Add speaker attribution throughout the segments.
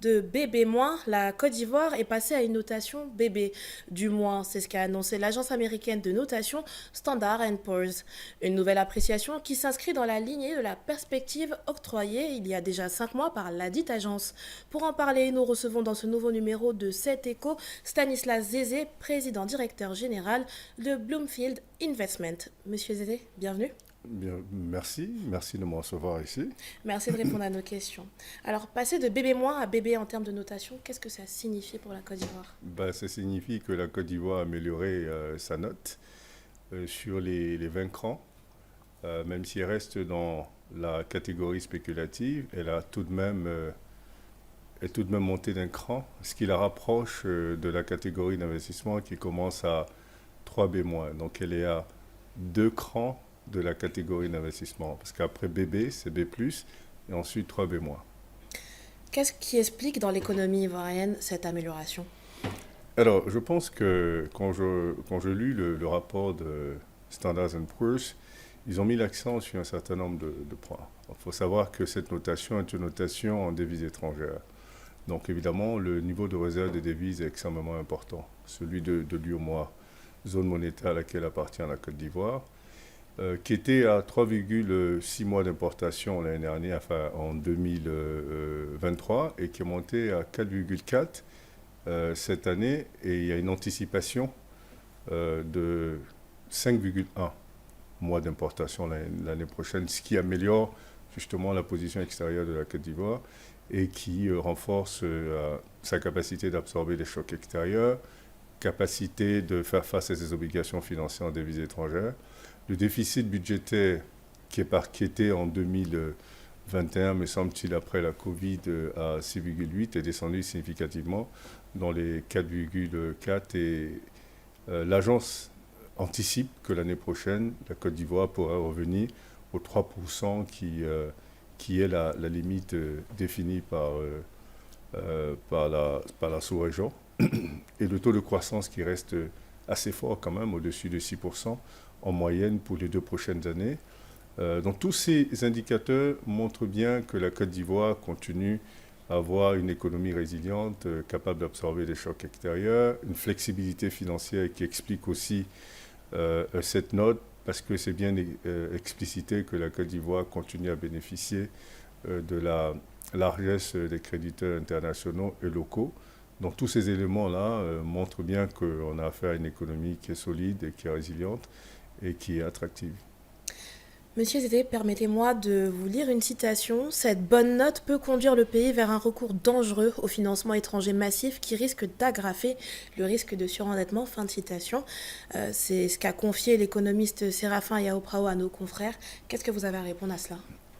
Speaker 1: de BB-, la Côte d'Ivoire est passée à une notation BB. Du moins, c'est ce qu'a annoncé l'agence américaine de notation Standard Poor's. Une nouvelle appréciation qui s'inscrit dans la lignée de la perspective octroyée il y a déjà 5 mois par la dite agence. Pour en parler, nous recevons dans ce nouveau numéro de 7 échos Stanislas Zézé, président directeur général de Bloomfield Investment. Monsieur Zézé, bienvenue.
Speaker 2: Bien, merci de me recevoir ici.
Speaker 1: Merci de répondre à nos questions. Alors, passer de BB- à BB en termes de notation, qu'est-ce que ça signifie pour la Côte d'Ivoire?
Speaker 2: Ça signifie que la Côte d'Ivoire a amélioré sa note sur les 20 crans, même si elle reste dans la catégorie spéculative, elle a tout de même, est tout de même montée d'un cran, ce qui la rapproche de la catégorie d'investissement qui commence à 3B-. Donc elle est à 2 crans de la catégorie d'investissement. Parce qu'après BB, c'est B+, et ensuite 3B-.
Speaker 1: Qu'est-ce qui explique dans l'économie ivoirienne cette amélioration?
Speaker 2: Alors, je pense que quand je lis le rapport de Standard Poor's, ils ont mis l'accent sur un certain nombre de points. Il faut savoir que cette notation est une notation en devises étrangères. Donc, évidemment, le niveau de réserve des devises est extrêmement important. Celui de l'UEMOA, zone monétaire à laquelle appartient la Côte d'Ivoire, qui était à 3,6 mois d'importation l'année dernière, enfin en 2023, et qui est monté à 4,4 cette année, et il y a une anticipation de 5,1 mois d'importation l'année prochaine, ce qui améliore justement la position extérieure de la Côte d'Ivoire et qui renforce sa capacité d'absorber les chocs extérieurs, capacité de faire face à ses obligations financières en devises étrangères. Le déficit budgétaire qui était en 2021, me semble-t-il, après la Covid, à 6,8 est descendu significativement dans les 4,4 et l'agence anticipe que l'année prochaine, la Côte d'Ivoire pourra revenir aux 3% qui est la limite définie par la sous-région. Et le taux de croissance qui reste assez fort quand même, au-dessus de 6% en moyenne pour les 2 prochaines années. Donc tous ces indicateurs montrent bien que la Côte d'Ivoire continue à avoir une économie résiliente, capable d'absorber les chocs extérieurs, une flexibilité financière qui explique aussi cette note, parce que c'est bien explicité que la Côte d'Ivoire continue à bénéficier de la largesse des créditeurs internationaux et locaux. Donc tous ces éléments-là montrent bien qu'on a affaire à une économie qui est solide et qui est résiliente et qui est attractive.
Speaker 1: Monsieur Zézé, permettez-moi de vous lire une citation. Cette bonne note peut conduire le pays vers un recours dangereux au financement étranger massif qui risque d'aggraver le risque de surendettement. Fin de citation. C'est ce qu'a confié l'économiste Séraphin Yaoprao à nos confrères. Qu'est-ce que vous avez à répondre à cela?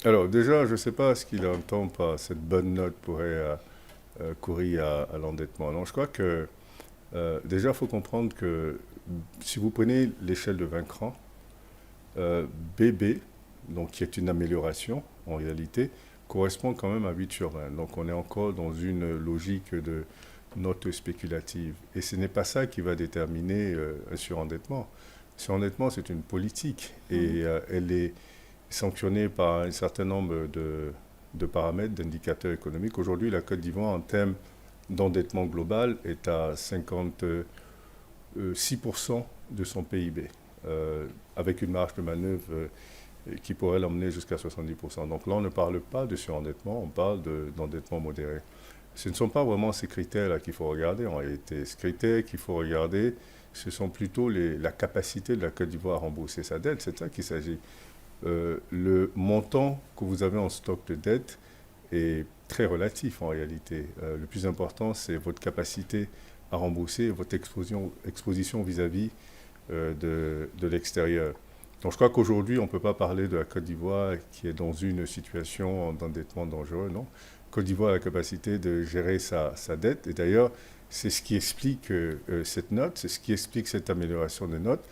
Speaker 2: Alors déjà, je ne sais pas ce qu'il entend par cette bonne note pourrait courir à l'endettement. Non, je crois que déjà, il faut comprendre que si vous prenez l'échelle de 20 crans, BB, donc qui est une amélioration en réalité, correspond quand même à 8 sur 20. Donc on est encore dans une logique de note spéculative. Et ce n'est pas ça qui va déterminer un surendettement. Le surendettement, c'est une politique et elle est sanctionnée par un certain nombre de paramètres, d'indicateurs économiques. Aujourd'hui, la Côte d'Ivoire, en termes d'endettement global, est à 56% de son PIB. Avec une marge de manœuvre qui pourrait l'emmener jusqu'à 70%. Donc là, on ne parle pas de surendettement, on parle d'endettement modéré. Ce ne sont pas vraiment ces critères-là qu'il faut regarder en réalité. Ces critères qu'il faut regarder, ce sont plutôt la capacité de la Côte d'Ivoire à rembourser sa dette. C'est de ça qu'il s'agit. Le montant que vous avez en stock de dette est très relatif en réalité. Le plus important, c'est votre capacité à rembourser, votre exposition vis-à-vis de l'extérieur. Donc je crois qu'aujourd'hui, on ne peut pas parler de la Côte d'Ivoire qui est dans une situation d'endettement dangereux, non. Côte d'Ivoire a la capacité de gérer sa dette, et d'ailleurs, c'est ce qui explique cette note, c'est ce qui explique cette amélioration des notes,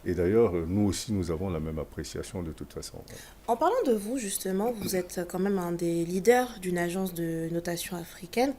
Speaker 2: et d'ailleurs, nous aussi, nous avons la même appréciation de toute façon.
Speaker 1: En parlant de vous, justement, vous êtes quand même un des leaders d'une agence de notation africaine.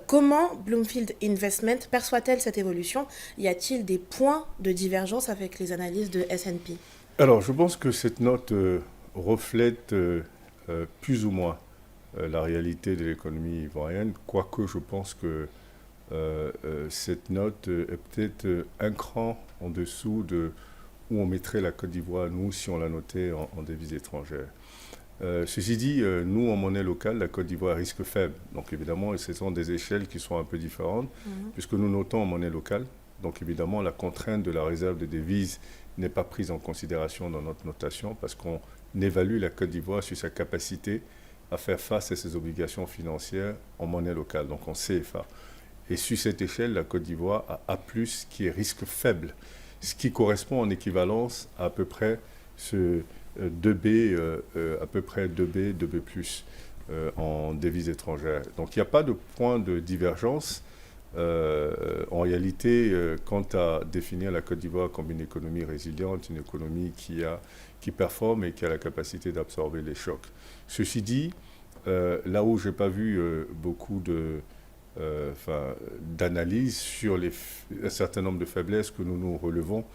Speaker 1: Comment Bloomfield Investment perçoit-elle cette évolution? Y a-t-il des points de divergence avec les analyses de S&P?
Speaker 2: Alors, je pense que cette note reflète plus ou moins la réalité de l'économie ivoirienne, quoique je pense que cette note est peut-être un cran en dessous de où on mettrait la Côte d'Ivoire, nous, si on la notait en devises étrangères. Ceci dit, nous, en monnaie locale, la Côte d'Ivoire risque faible. Donc évidemment, ce sont des échelles qui sont un peu différentes, puisque nous notons en monnaie locale. Donc évidemment, la contrainte de la réserve de devises n'est pas prise en considération dans notre notation, parce qu'on évalue la Côte d'Ivoire sur sa capacité à faire face à ses obligations financières en monnaie locale, donc en CFA. Et sur cette échelle, la Côte d'Ivoire a A+, qui est risque faible, ce qui correspond en équivalence à peu près ce 2B, à peu près 2B, 2B+, en devises étrangères. Donc il n'y a pas de point de divergence en réalité quant à définir la Côte d'Ivoire comme une économie résiliente, une économie qui performe et qui a la capacité d'absorber les chocs. Ceci dit, là où je n'ai pas vu beaucoup d'analyse sur un certain nombre de faiblesses que nous relevons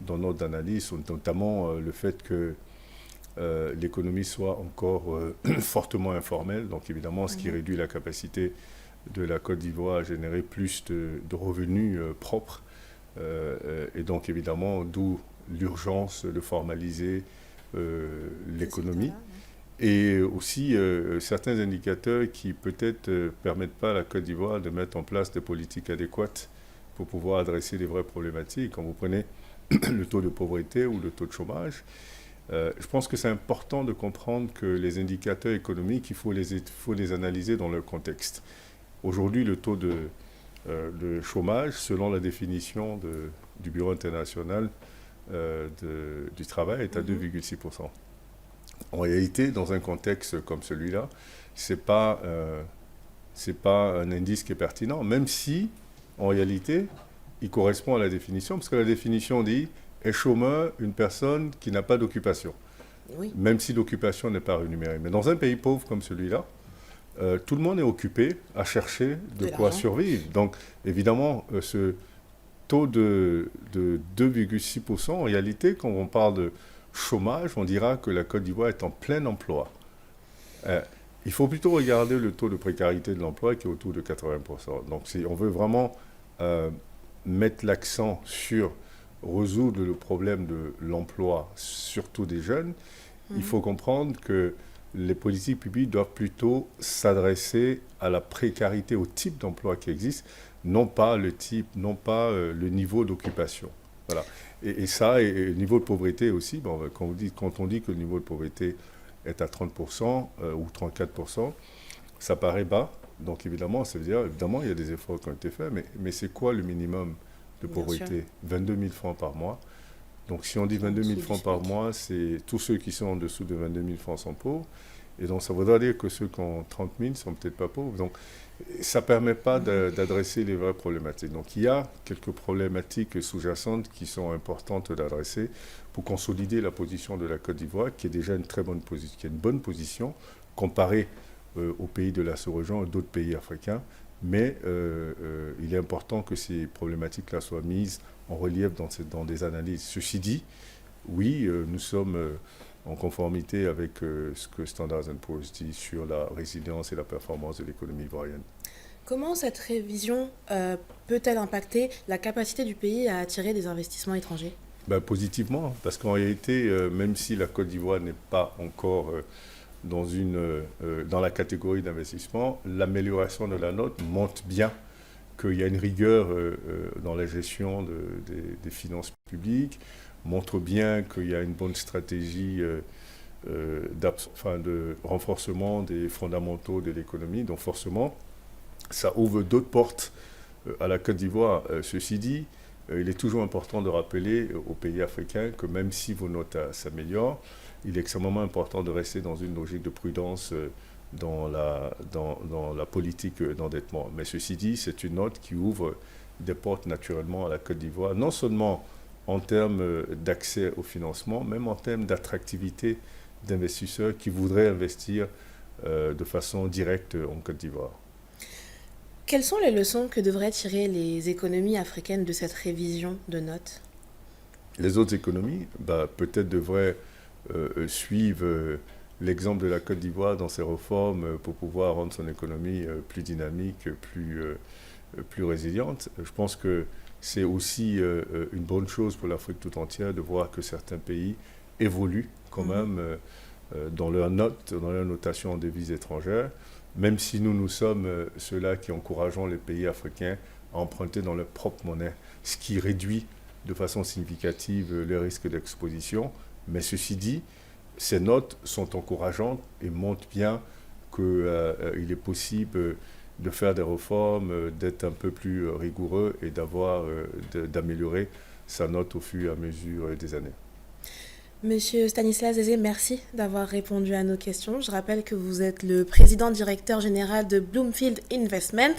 Speaker 2: dans notre analyse, notamment le fait que l'économie soit encore fortement informelle, donc évidemment ce qui réduit la capacité de la Côte d'Ivoire à générer plus de revenus propres, et donc évidemment d'où l'urgence de formaliser l'économie. Et aussi certains indicateurs qui peut-être permettent pas à la Côte d'Ivoire de mettre en place des politiques adéquates pour pouvoir adresser les vraies problématiques. Quand vous prenez le taux de pauvreté ou le taux de chômage, je pense que c'est important de comprendre que les indicateurs économiques, il faut les analyser dans leur contexte. Aujourd'hui, le taux de chômage, selon la définition du Bureau international du travail, est à 2,6%. En réalité, dans un contexte comme celui-là, c'est pas un indice qui est pertinent, même si, en réalité, il correspond à la définition, parce que la définition dit est chômeur une personne qui n'a pas d'occupation, oui, même si l'occupation n'est pas rémunérée. Mais dans un pays pauvre comme celui-là, tout le monde est occupé à chercher de quoi survivre. Donc, évidemment, ce taux de 2,6%, en réalité, quand on parle de chômage, on dira que la Côte d'Ivoire est en plein emploi. Il faut plutôt regarder le taux de précarité de l'emploi qui est autour de 80%. Donc, si on veut vraiment mettre l'accent sur résoudre le problème de l'emploi, surtout des jeunes, il faut comprendre que les politiques publiques doivent plutôt s'adresser à la précarité, au type d'emploi qui existe, non pas le le niveau d'occupation. Voilà. Et ça, et le niveau de pauvreté aussi, bon, quand on dit que le niveau de pauvreté est à 30% ou 34%, ça paraît bas. Donc évidemment, ça veut dire, évidemment, il y a des efforts qui ont été faits, mais c'est quoi le minimum de pauvreté? 22 000 francs par mois. Donc si on dit 22 000 francs par mois, c'est tous ceux qui sont en dessous de 22 000 francs sont pauvres. Et donc ça voudrait dire que ceux qui ont 30 000 sont peut-être pas pauvres. Donc ça ne permet pas d'adresser les vraies problématiques. Donc il y a quelques problématiques sous-jacentes qui sont importantes d'adresser pour consolider la position de la Côte d'Ivoire, qui est déjà une très bonne position, qui est une bonne position comparée aux pays de la sous-région et d'autres pays africains. Mais il est important que ces problématiques-là soient mises en relief dans des analyses. Ceci dit, oui, nous sommes en conformité avec ce que Standard & Poor's dit sur la résilience et la performance de l'économie ivoirienne.
Speaker 1: Comment cette révision peut-elle impacter la capacité du pays à attirer des investissements étrangers?
Speaker 2: Positivement, parce qu'en réalité, même si la Côte d'Ivoire n'est pas encore dans la catégorie d'investissement, l'amélioration de la note montre bien qu'il y a une rigueur dans la gestion des finances publiques, montre bien qu'il y a une bonne stratégie de renforcement des fondamentaux de l'économie. Donc forcément, ça ouvre d'autres portes à la Côte d'Ivoire. Ceci dit, il est toujours important de rappeler aux pays africains que même si vos notes s'améliorent, il est extrêmement important de rester dans une logique de prudence dans la politique d'endettement. Mais ceci dit, c'est une note qui ouvre des portes naturellement à la Côte d'Ivoire, non seulement en termes d'accès au financement, même en termes d'attractivité d'investisseurs qui voudraient investir de façon directe en Côte d'Ivoire.
Speaker 1: Quelles sont les leçons que devraient tirer les économies africaines de cette révision de notes?
Speaker 2: Les autres économies, peut-être devraient suivre l'exemple de la Côte d'Ivoire dans ses réformes pour pouvoir rendre son économie plus dynamique, plus résiliente. Je pense que c'est aussi une bonne chose pour l'Afrique tout entière de voir que certains pays évoluent quand même dans leurs notes, dans leur notation en devises étrangères, même si nous sommes ceux-là qui encourageons les pays africains à emprunter dans leur propre monnaie, ce qui réduit de façon significative les risques d'exposition. Mais ceci dit, ces notes sont encourageantes et montrent bien qu'il est possible de faire des réformes, d'être un peu plus rigoureux et d'améliorer sa note au fur et à mesure des années.
Speaker 1: Monsieur Stanislas Zézé, merci d'avoir répondu à nos questions. Je rappelle que vous êtes le président directeur général de Bloomfield Investment.